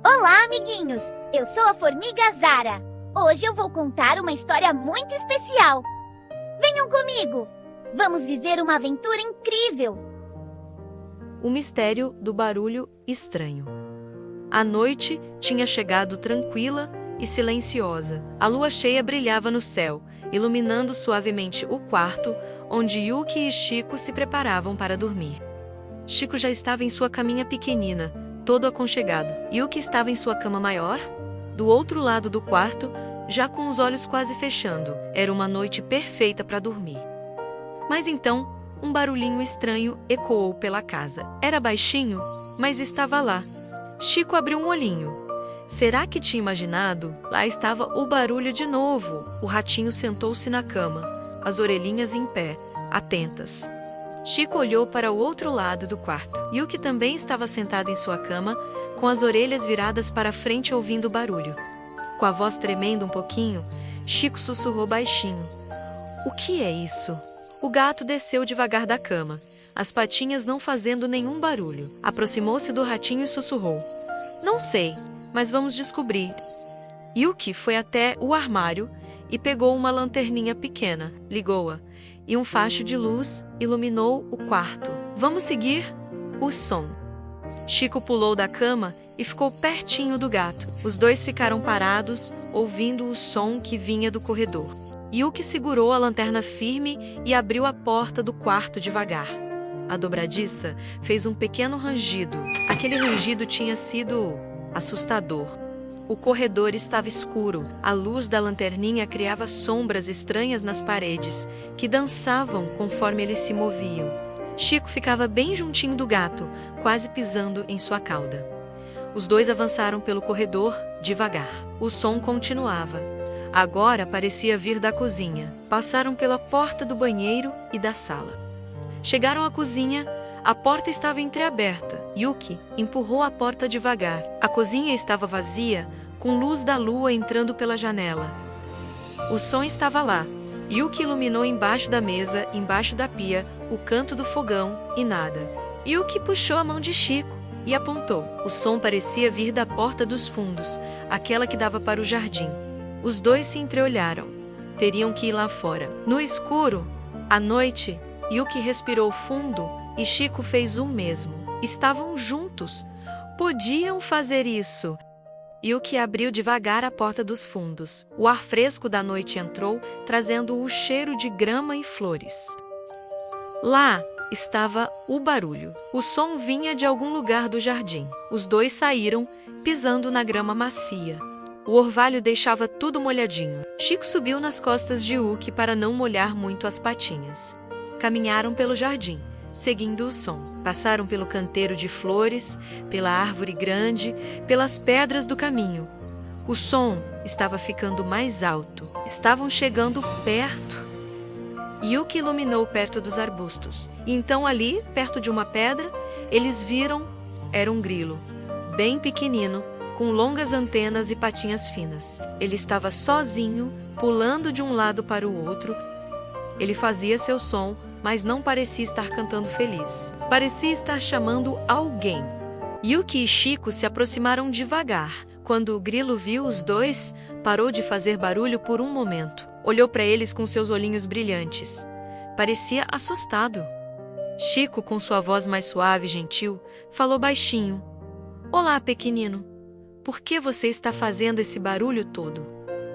Olá, amiguinhos! Eu sou a Formiga Zara. Hoje eu vou contar uma história muito especial. Venham comigo! Vamos viver uma aventura incrível! O mistério do barulho estranho. A noite tinha chegado tranquila e silenciosa. A lua cheia brilhava no céu, iluminando suavemente o quarto onde Yuki e Chico se preparavam para dormir. Chico já estava em sua caminha pequenina, todo aconchegado. Yuki estava em sua cama maior, do outro lado do quarto, já com os olhos quase fechando. Era uma noite perfeita para dormir. Mas então, um barulhinho estranho ecoou pela casa. Era baixinho, mas estava lá. Chico abriu um olhinho. Será que tinha imaginado? Lá estava o barulho de novo. O ratinho sentou-se na cama, as orelhinhas em pé, atentas. Chico olhou para o outro lado do quarto. Yuki também estava sentado em sua cama, com as orelhas viradas para frente ouvindo o barulho. Com a voz tremendo um pouquinho, Chico sussurrou baixinho. O que é isso? O gato desceu devagar da cama, as patinhas não fazendo nenhum barulho. Aproximou-se do ratinho e sussurrou. Não sei, mas vamos descobrir. Yuki foi até o armário e pegou uma lanterninha pequena, ligou-a, e um facho de luz iluminou o quarto. Vamos seguir o som. Chico pulou da cama e ficou pertinho do gato. Os dois ficaram parados, ouvindo o som que vinha do corredor. Yuki segurou a lanterna firme e abriu a porta do quarto devagar. A dobradiça fez um pequeno rangido. Aquele rangido tinha sido assustador. O corredor estava escuro. A luz da lanterninha criava sombras estranhas nas paredes, que dançavam conforme eles se moviam. Chico ficava bem juntinho do gato, quase pisando em sua cauda. Os dois avançaram pelo corredor, devagar. O som continuava. Agora parecia vir da cozinha. Passaram pela porta do banheiro e da sala. Chegaram à cozinha. A porta estava entreaberta. Yuki empurrou a porta devagar. A cozinha estava vazia, com luz da lua entrando pela janela. O som estava lá. Yuki iluminou embaixo da mesa, embaixo da pia, o canto do fogão e nada. Yuki puxou a mão de Chico e apontou. O som parecia vir da porta dos fundos, aquela que dava para o jardim. Os dois se entreolharam. Teriam que ir lá fora. No escuro, à noite, Yuki respirou fundo e Chico fez o mesmo. Estavam juntos. Podiam fazer isso. Yuki abriu devagar a porta dos fundos. O ar fresco da noite entrou, trazendo o cheiro de grama e flores. Lá estava o barulho. O som vinha de algum lugar do jardim. Os dois saíram, pisando na grama macia. O orvalho deixava tudo molhadinho. Chico subiu nas costas de Yuki para não molhar muito as patinhas. Caminharam pelo jardim, seguindo o som. Passaram pelo canteiro de flores, pela árvore grande, pelas pedras do caminho. O som estava ficando mais alto. Estavam chegando perto. Yuki iluminou perto dos arbustos. E então ali, perto de uma pedra, eles viram... Era um grilo, bem pequenino, com longas antenas e patinhas finas. Ele estava sozinho, pulando de um lado para o outro. Ele fazia seu som, mas não parecia estar cantando feliz. Parecia estar chamando alguém. Yuki e Chico se aproximaram devagar. Quando o grilo viu os dois, parou de fazer barulho por um momento. Olhou para eles com seus olhinhos brilhantes. Parecia assustado. Chico, com sua voz mais suave e gentil, falou baixinho. Olá, pequenino. Por que você está fazendo esse barulho todo?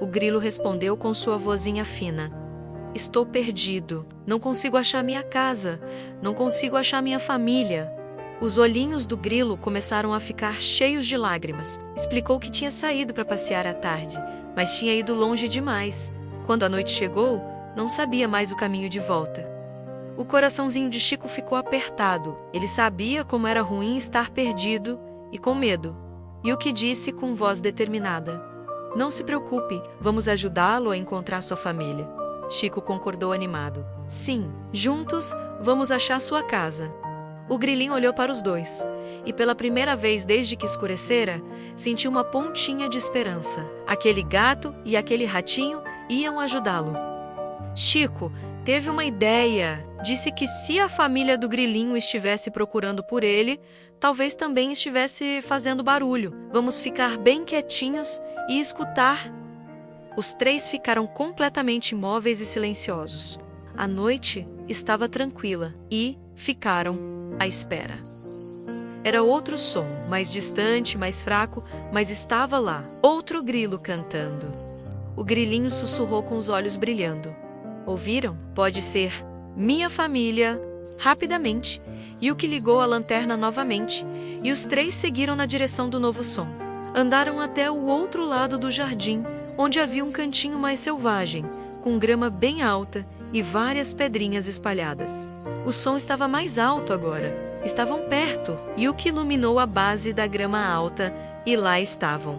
O grilo respondeu com sua vozinha fina. Estou perdido. Não consigo achar minha casa. Não consigo achar minha família. Os olhinhos do grilo começaram a ficar cheios de lágrimas. Explicou que tinha saído para passear à tarde, mas tinha ido longe demais. Quando a noite chegou, não sabia mais o caminho de volta. O coraçãozinho de Chico ficou apertado. Ele sabia como era ruim estar perdido e com medo. E o que disse com voz determinada. Não se preocupe, vamos ajudá-lo a encontrar sua família. Chico concordou animado. Sim, juntos vamos achar sua casa. O grilinho olhou para os dois, e pela primeira vez desde que escurecera, sentiu uma pontinha de esperança. Aquele gato e aquele ratinho iam ajudá-lo. Chico teve uma ideia. disse que se a família do grilinho estivesse procurando por ele, talvez também estivesse fazendo barulho. Vamos ficar bem quietinhos e escutar. Os três ficaram completamente imóveis e silenciosos. A noite estava tranquila e ficaram à espera. Era outro som, mais distante, mais fraco, mas estava lá. Outro grilo cantando. O grilinho sussurrou com os olhos brilhando. Ouviram? Pode ser minha família. Rapidamente, Yuki ligou a lanterna novamente e os três seguiram na direção do novo som. Andaram até o outro lado do jardim, onde havia um cantinho mais selvagem, com grama bem alta e várias pedrinhas espalhadas. O som estava mais alto agora. Estavam perto. Yuki iluminou a base da grama alta e lá estavam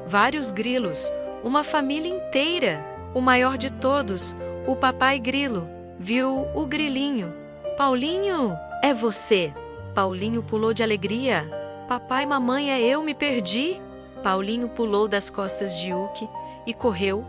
vários grilos, uma família inteira. O maior de todos, o papai grilo, viu o grilinho. Paulinho, é você! Paulinho pulou de alegria. Papai, mamãe, é eu, me perdi. Paulinho pulou das costas de Yuki e correu,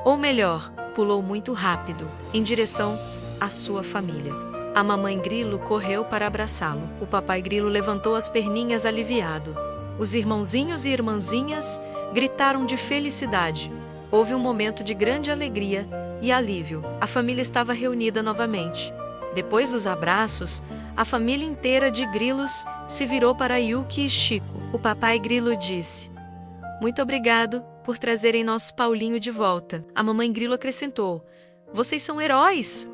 ou melhor, pulou muito rápido, em direção à sua família. A mamãe grilo correu para abraçá-lo. O papai grilo levantou as perninhas aliviado. Os irmãozinhos e irmãzinhas gritaram de felicidade. Houve um momento de grande alegria e alívio. A família estava reunida novamente. Depois dos abraços, a família inteira de grilos se virou para Yuki e Chico. O papai grilo disse: "Muito obrigado por trazerem nosso Paulinho de volta." A mamãe grilo acrescentou: "Vocês são heróis."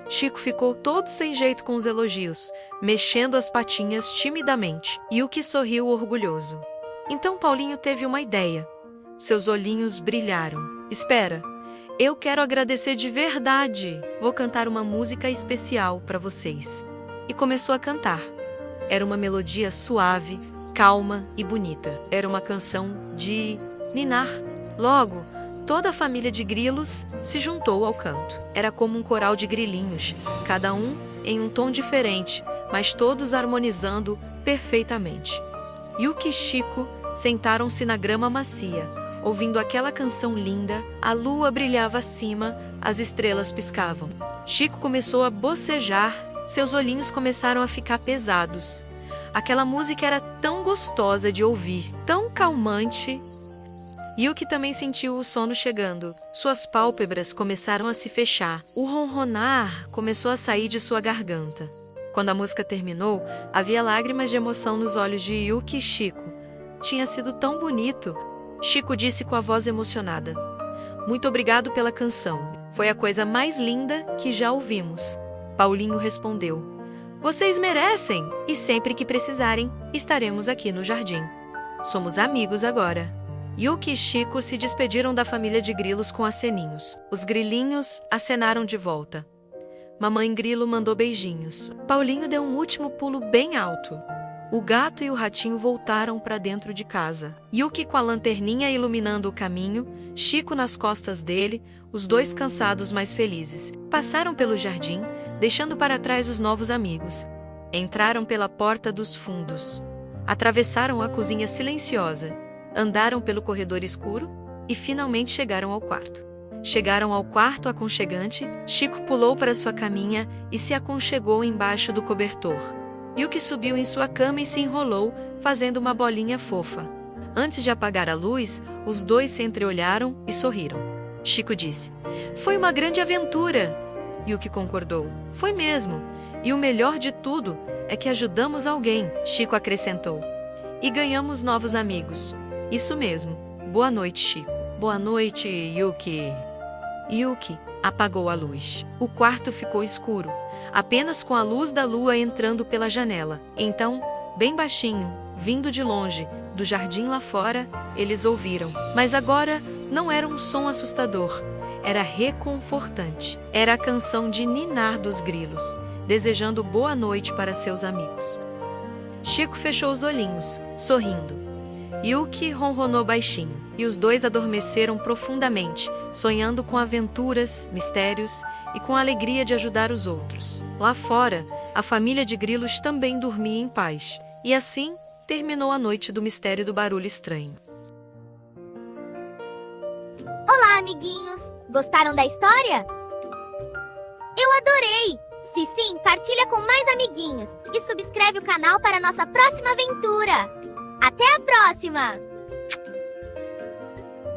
Chico ficou todo sem jeito com os elogios, mexendo as patinhas timidamente. Yuki sorriu orgulhoso. Então Paulinho teve uma ideia. Seus olhinhos brilharam. "Espera, eu quero agradecer de verdade. Vou cantar uma música especial para vocês." E começou a cantar. Era uma melodia suave, calma e bonita. Era uma canção de ninar. Logo, toda a família de grilos se juntou ao canto. Era como um coral de grilinhos, cada um em um tom diferente, mas todos harmonizando perfeitamente. Yuki e Chico sentaram-se na grama macia, ouvindo aquela canção linda. A lua brilhava acima, as estrelas piscavam. Chico começou a bocejar, seus olhinhos começaram a ficar pesados. Aquela música era tão gostosa de ouvir, tão calmante. Yuki também sentiu o sono chegando. Suas pálpebras começaram a se fechar. O ronronar começou a sair de sua garganta. Quando a música terminou, havia lágrimas de emoção nos olhos de Yuki e Chico. Tinha sido tão bonito. Chico disse com a voz emocionada: "Muito obrigado pela canção. Foi a coisa mais linda que já ouvimos." Paulinho respondeu: "Vocês merecem! E sempre que precisarem, estaremos aqui no jardim. Somos amigos agora." Yuki e Chico se despediram da família de grilos com aceninhos. Os grilinhos acenaram de volta. Mamãe grilo mandou beijinhos. Paulinho deu um último pulo bem alto. O gato e o ratinho voltaram para dentro de casa. Yuki com a lanterninha iluminando o caminho, Chico nas costas dele, os dois cansados mas felizes. Passaram pelo jardim, deixando para trás os novos amigos. Entraram pela porta dos fundos. Atravessaram a cozinha silenciosa. Andaram pelo corredor escuro e finalmente chegaram ao quarto. Chegaram ao quarto aconchegante. Chico pulou para sua caminha e se aconchegou embaixo do cobertor. Yuki subiu em sua cama e se enrolou, fazendo uma bolinha fofa. Antes de apagar a luz, os dois se entreolharam e sorriram. Chico disse: "Foi uma grande aventura." Yuki concordou: "Foi mesmo. E o melhor de tudo é que ajudamos alguém." Chico acrescentou: "E ganhamos novos amigos." "Isso mesmo. Boa noite, Chico." "Boa noite, Yuki." Yuki apagou a luz. O quarto ficou escuro, apenas com a luz da lua entrando pela janela. Então, bem baixinho, vindo de longe, do jardim lá fora, eles ouviram. Mas agora não era um som assustador, era reconfortante. Era a canção de ninar dos grilos, desejando boa noite para seus amigos. Chico fechou os olhinhos, sorrindo. Yuki ronronou baixinho, e os dois adormeceram profundamente, sonhando com aventuras, mistérios e com a alegria de ajudar os outros. Lá fora, a família de grilos também dormia em paz. E assim, terminou a noite do mistério do barulho estranho. Olá, amiguinhos! Gostaram da história? Eu adorei! Se sim, partilha com mais amiguinhos e subscreve o canal para nossa próxima aventura. Até a próxima!